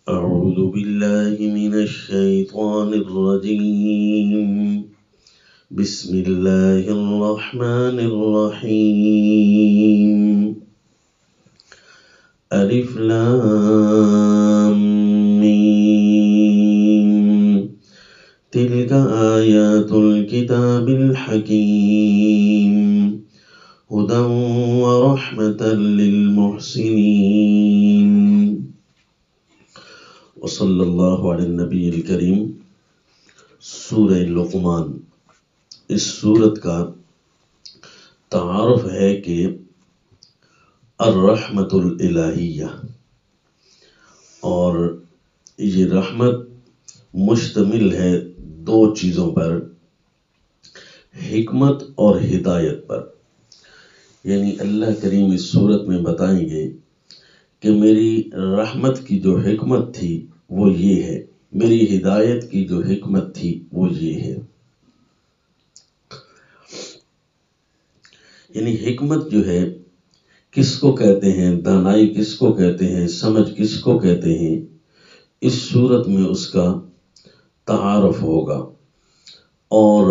أعوذ بالله من الشيطان الرجيم. بسم الله الرحمن الرحيم. ألف لام ميم. تلك آيات الكتاب الحكيم هدى ورحمة للمحسنين. وصلی اللہ علی النبی الکریم. سورہ لقمان، اس سورت کا تعارف ہے کہ الرحمت الالہیہ، اور یہ رحمت مشتمل ہے دو چیزوں پر، حکمت اور ہدایت پر. یعنی اللہ کریم اس سورت میں بتائیں گے کہ میری رحمت کی جو حکمت تھی وہ یہ ہے، میری ہدایت کی جو حکمت تھی وہ یہ ہے. یعنی حکمت جو ہے کس کو کہتے ہیں، دانائی کس کو کہتے ہیں، سمجھ کس کو کہتے ہیں، اس صورت میں اس کا تعارف ہوگا. اور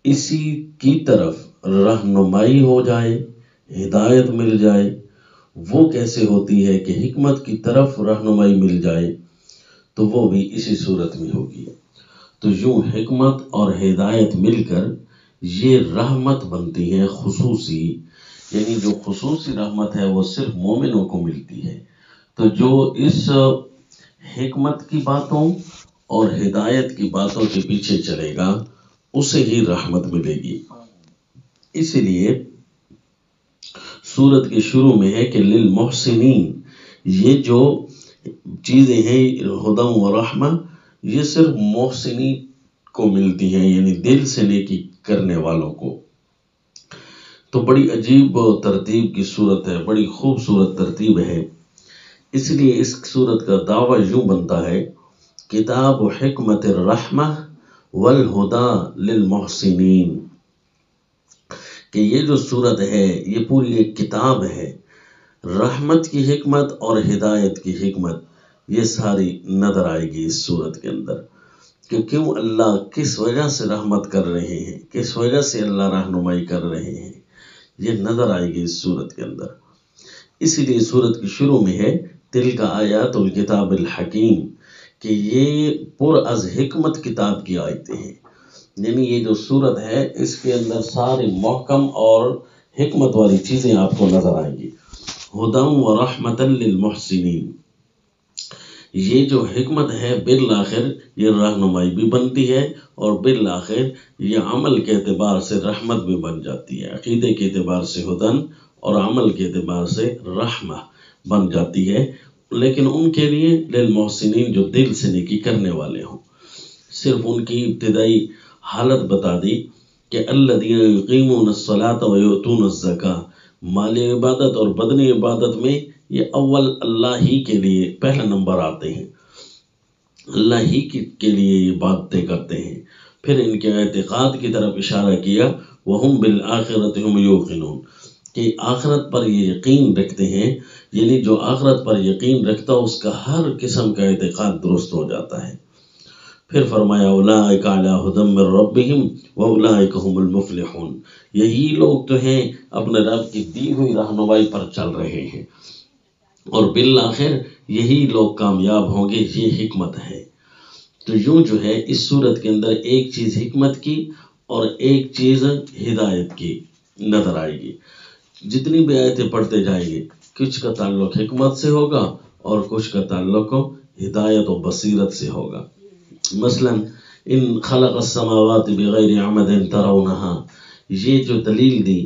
اسی کی طرف رہنمائی ہو جائے، ہدایت مل جائے، وہ کیسے ہوتی ہے کہ حکمت کی طرف رہنمائی مل جائے، تو وہ بھی اسی صورت میں ہوگی. تو یوں حکمت اور ہدایت مل کر یہ رحمت بنتی ہے خصوصی. یعنی جو خصوصی رحمت ہے وہ صرف مومنوں کو ملتی ہے. تو جو اس حکمت کی باتوں اور ہدایت کی باتوں کے پیچھے چلے گا اسے ہی رحمت ملے گی. اسی لیے سورت کے شروع میں ہے کہ للمحسنین. یہ جو چیزیں ہیں ہدی و رحمہ، یہ صرف محسنین کو ملتی ہیں، یعنی دل سے نیکی کرنے والوں کو. تو بڑی عجیب ترتیب کی صورت ہے، بڑی خوبصورت ترتیب ہے. اس لیے اس صورت کا دعویٰ یوں بنتا ہے، کتاب حکمت الرحمہ والہدی للمحسنین، کہ یہ جو صورت ہے یہ پوری ایک کتاب ہے. رحمت کی حکمت اور ہدایت کی حکمت یہ ساری نظر آئے گی اس صورت کے اندر، کہ کیوں اللہ کس وجہ سے رحمت کر رہے ہیں، کس وجہ سے اللہ رہنمائی کر رہے ہیں، یہ نظر آئے گی اس صورت کے اندر. اسی لیے صورت کی شروع میں ہے تلک آیات الکتاب الحکیم، کہ یہ پر از حکمت کتاب کی آیتیں ہیں. یعنی یہ جو صورت ہے اس کے اندر ساری محکم اور حکمت والی چیزیں آپ کو نظر آئیں گی. ہدی و رحمت للمحسنین، یہ جو حکمت ہے بالآخر یہ رہنمائی بھی بنتی ہے، اور بالآخر یہ عمل کے اعتبار سے رحمت بھی بن جاتی ہے. عقیدے کے اعتبار سے ہدن اور عمل کے اعتبار سے رحمہ بن جاتی ہے، لیکن ان کے لیے للمحسنین جو دل سے نیکی کرنے والے ہوں. صرف ان کی ابتدائی حالت بتا دی کہ الذین یقیمون الصلاۃ ویؤتون الزکاۃ، مالی عبادت اور بدنی عبادت میں یہ اول اللہ ہی کے لیے پہلا نمبر آتے ہیں، اللہ ہی کے لیے یہ باتیں کرتے ہیں. پھر ان کے اعتقاد کی طرف اشارہ کیا، وہم بالآخرۃ هم یوقنون، کہ آخرت پر یہ یقین رکھتے ہیں. یعنی جو آخرت پر یقین رکھتا اس کا ہر قسم کا اعتقاد درست ہو جاتا ہے. پھر فرمایا اولئک علی ھدی من ربہم واولئک ھم المفلحون، یہی لوگ تو ہیں اپنے رب کی دی ہوئی رہنمائی پر چل رہے ہیں، اور بالآخر یہی لوگ کامیاب ہوں گے. یہ حکمت ہے. تو یوں جو ہے اس صورت کے اندر ایک چیز حکمت کی اور ایک چیز ہدایت کی نظر آئے گی. جتنی بھی آیتیں پڑھتے جائیں گے کچھ کا تعلق حکمت سے ہوگا اور کچھ کا تعلق ہدایت و بصیرت سے ہوگا. مثلا ان خلق السماوات بغیر عمد ترونہا، یہ جو دلیل دی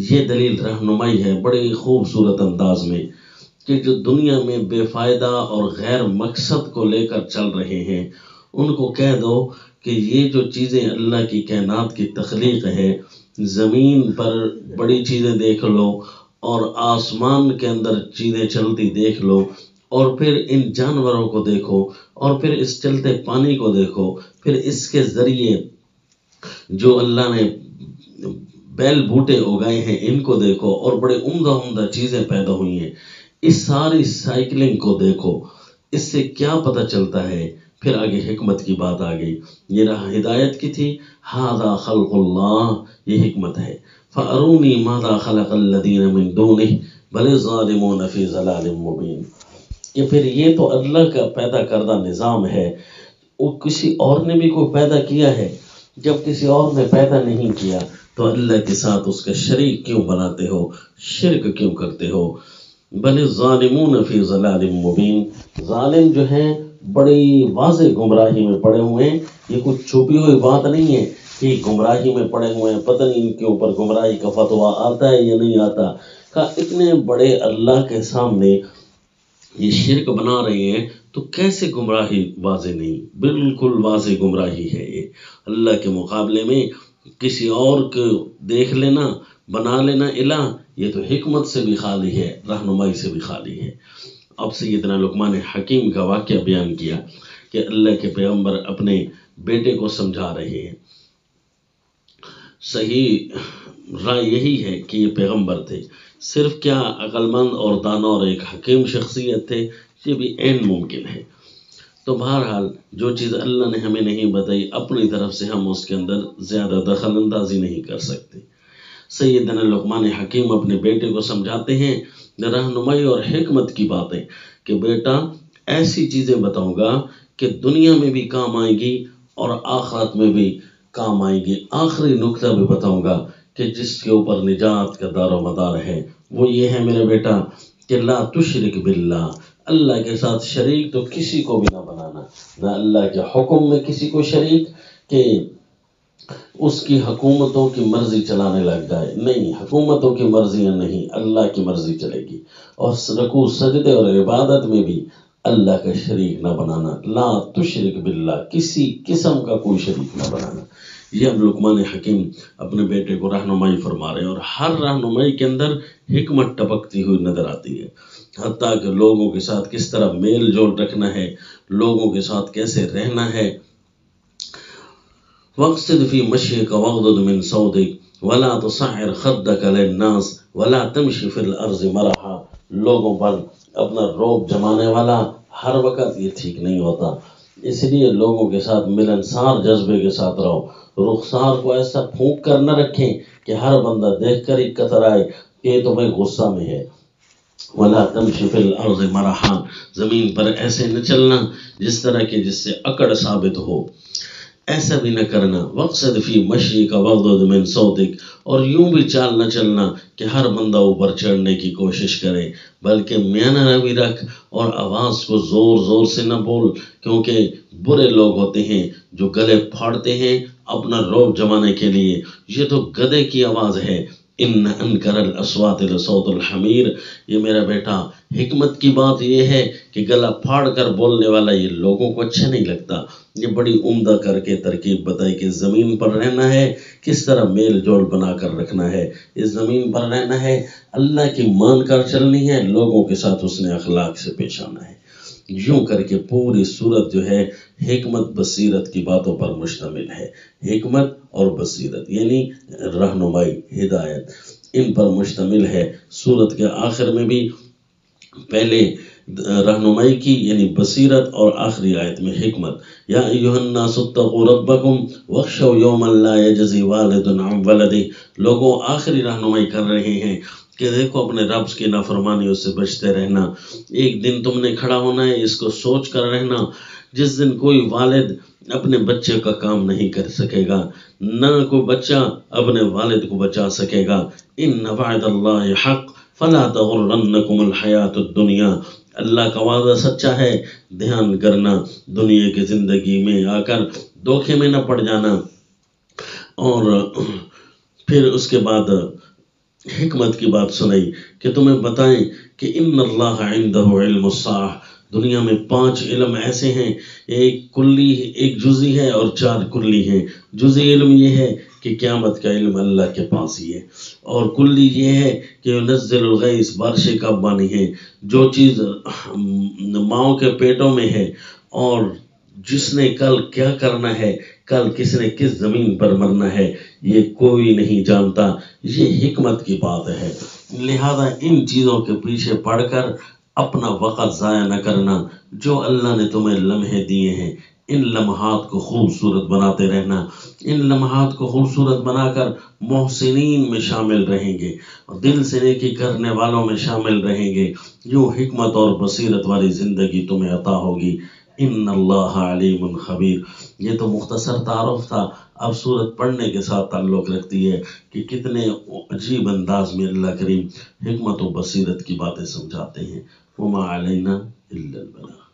یہ دلیل رہنمائی ہے بڑے خوبصورت انداز میں، کہ جو دنیا میں بے فائدہ اور غیر مقصد کو لے کر چل رہے ہیں ان کو کہہ دو کہ یہ جو چیزیں اللہ کی کائنات کی تخلیق ہے، زمین پر بڑی چیزیں دیکھ لو اور آسمان کے اندر چیزیں چلتی دیکھ لو، اور پھر ان جانوروں کو دیکھو، اور پھر اس چلتے پانی کو دیکھو، پھر اس کے ذریعے جو اللہ نے بیل بوٹے اگائے ہیں ان کو دیکھو، اور بڑے عمدہ عمدہ چیزیں پیدا ہوئی ہیں. اس ساری سائیکلنگ کو دیکھو اس سے کیا پتہ چلتا ہے؟ پھر آگے حکمت کی بات آ گئی. یہ راہ ہدایت کی تھی. ھذا خلق اللہ، یہ حکمت ہے. فارونی ماذا خلق الذین من دونہ بل الظالمون فی ضلال مبین. کہ پھر یہ تو اللہ کا پیدا کردہ نظام ہے، وہ کسی اور نے بھی کوئی پیدا کیا ہے؟ جب کسی اور نے پیدا نہیں کیا تو اللہ کے ساتھ اس کا شریک کیوں بناتے ہو، شرک کیوں کرتے ہو؟ بل الظالمون فی ضلال مبین، ظالم جو ہیں بڑی واضح گمراہی میں پڑے ہوئے ہیں. یہ کچھ چھپی ہوئی بات نہیں ہے کہ گمراہی میں پڑے ہوئے ہیں، پتہ نہیں ان کے اوپر گمراہی کا فتویٰ آتا ہے یا نہیں آتا. کہ اتنے بڑے اللہ کے سامنے یہ شرک بنا رہے ہیں تو کیسے گمراہی واضح نہیں؟ بالکل واضح گمراہی ہے یہ. اللہ کے مقابلے میں کسی اور کو دیکھ لینا، بنا لینا الہ، یہ تو حکمت سے بھی خالی ہے، رہنمائی سے بھی خالی ہے. اب سیدنا لقمان حکیم کا واقعہ بیان کیا کہ اللہ کے پیغمبر اپنے بیٹے کو سمجھا رہے ہیں. صحیح رائے یہی ہے کہ یہ پیغمبر تھے. صرف کیا عقل مند اور دانا اور ایک حکیم شخصیت تھے، یہ بھی عین ممکن ہے. تو بہرحال جو چیز اللہ نے ہمیں نہیں بتائی، اپنی طرف سے ہم اس کے اندر زیادہ دخل اندازی نہیں کر سکتے. سیدنا لقمان حکیم اپنے بیٹے کو سمجھاتے ہیں رہنمائی اور حکمت کی باتیں کہ بیٹا ایسی چیزیں بتاؤں گا کہ دنیا میں بھی کام آئے گی اور آخرت میں بھی کام آئے گی. آخری نکتہ بھی بتاؤں گا کہ جس کے اوپر نجات کا دار و مدار ہے. وہ یہ ہے میرے بیٹا کہ لا تشرک باللہ، اللہ کے ساتھ شریک تو کسی کو بھی نہ بنانا. نہ اللہ کے حکم میں کسی کو شریک کہ اس کی حکومتوں کی مرضی چلانے لگ جائے. نہیں، حکومتوں کی مرضیاں نہیں، اللہ کی مرضی چلے گی. اور رکوع سجدے اور عبادت میں بھی اللہ کا شریک نہ بنانا. لا تشرک باللہ، کسی قسم کا کوئی شریک نہ بنانا. یہ اب لقمان حکیم اپنے بیٹے کو رہنمائی فرما رہے ہیں، اور ہر رہنمائی کے اندر حکمت ٹپکتی ہوئی نظر آتی ہے. حتیٰ کہ لوگوں کے ساتھ کس طرح میل جول رکھنا ہے، لوگوں کے ساتھ کیسے رہنا ہے. وَاقْصِدْ فِي مَشْيِكَ وَاغْضُضْ مِنْ صَوْتِكَ وَلَا تُصَعِّرْ خَدَّكَ لِلنَّاسِ وَلَا تَمْشِ فِي الْأَرْضِ مَرَحًا. لوگوں پر اپنا روب جمانے والا ہر وقت یہ ٹھیک نہیں ہوتا. اس لیے لوگوں کے ساتھ ملنسار جذبے کے ساتھ رہو. رخسار کو ایسا پھونک کر نہ رکھیں کہ ہر بندہ دیکھ کر ہی کتر آئے کہ یہ تو بھائی غصہ میں ہے. وَلَا تَمْشِ فِي الْأَرْضِ مَرَحًا، زمین پر ایسے نہ چلنا جس طرح کہ جس سے اکڑ ثابت ہو، ایسا بھی نہ کرنا. وَاقْصِدْ فِي مَشْيِكَ وَاغْضُضْ مِنْ صَوْتِكَ، اور یوں بھی چال نہ چلنا کہ ہر بندہ اوپر چڑھنے کی کوشش کرے، بلکہ میانہ روی رکھ اور آواز کو زور زور سے نہ بول، کیونکہ برے لوگ ہوتے ہیں جو گلے پھاڑتے ہیں اپنا روب جمانے کے لیے. یہ تو گدھے کی آواز ہے. ان انکر الاصوات لصوت الحمیر. یہ میرا بیٹا حکمت کی بات یہ ہے کہ گلا پھاڑ کر بولنے والا یہ لوگوں کو اچھا نہیں لگتا. یہ بڑی عمدہ کر کے ترکیب بتائی کہ زمین پر رہنا ہے کس طرح میل جول بنا کر رکھنا ہے. اس زمین پر رہنا ہے، اللہ کی مان کر چلنی ہے، لوگوں کے ساتھ اس نے اخلاق سے پیش آنا ہے. یوں کر کے پوری صورت جو ہے حکمت بصیرت کی باتوں پر مشتمل ہے. حکمت اور بصیرت یعنی رہنمائی، ہدایت، ان پر مشتمل ہے. صورت کے آخر میں بھی پہلے رہنمائی کی یعنی بصیرت، اور آخری آیت میں حکمت. یا ایھا الناس اتقوا ربکم واخشوا یوما لا یجزی والد عن ولدہ. لوگوں آخری رہنمائی کر رہے ہیں کہ دیکھو اپنے رب کی نافرمانیوں سے بچتے رہنا. ایک دن تم نے کھڑا ہونا ہے، اس کو سوچ کر رہنا جس دن کوئی والد اپنے بچے کا کام نہیں کر سکے گا، نہ کوئی بچہ اپنے والد کو بچا سکے گا. ان وعد اللہ حق فلا تغرنکم الحیات الدنیا. اللہ کا وعدہ سچا ہے، دھیان کرنا دنیا کی زندگی میں آ کر دھوکے میں نہ پڑ جانا. اور پھر اس کے بعد حکمت کی بات سنائی کہ تمہیں بتائیں کہ ان اللہ عندہ علم الساعہ. دنیا میں 5 علم ایسے ہیں، ایک کلی، ایک جزئی ہے اور 4 کلی ہیں. جزئی علم یہ ہے کہ قیامت کا علم اللہ کے پاس ہی ہے، اور کلی یہ ہے کہ ينزل الغیث، بارشیں کب آنی ہے. جو چیز ماؤں کے پیٹوں میں ہے، اور جس نے کل کیا کرنا ہے، کل کس نے کس زمین پر مرنا ہے، یہ کوئی نہیں جانتا. یہ حکمت کی بات ہے. لہذا ان چیزوں کے پیچھے پڑھ کر اپنا وقت ضائع نہ کرنا، جو اللہ نے تمہیں لمحے دیے ہیں ان لمحات کو خوبصورت بناتے رہنا، ان لمحات کو خوبصورت بنا کر محسنین میں شامل رہیں گے اور دل سے نیکی کرنے والوں میں شامل رہیں گے، یوں حکمت اور بصیرت والی زندگی تمہیں عطا ہوگی۔ ان اللہ علیم خبیر۔ یہ تو مختصر تعارف تھا، اب سورت پڑھنے کے ساتھ تعلق رکھتی ہے کہ کتنے عجیب انداز میں اللہ کریم حکمت و بصیرت کی باتیں سمجھاتے ہیں۔ وما علینا الا البلاغ۔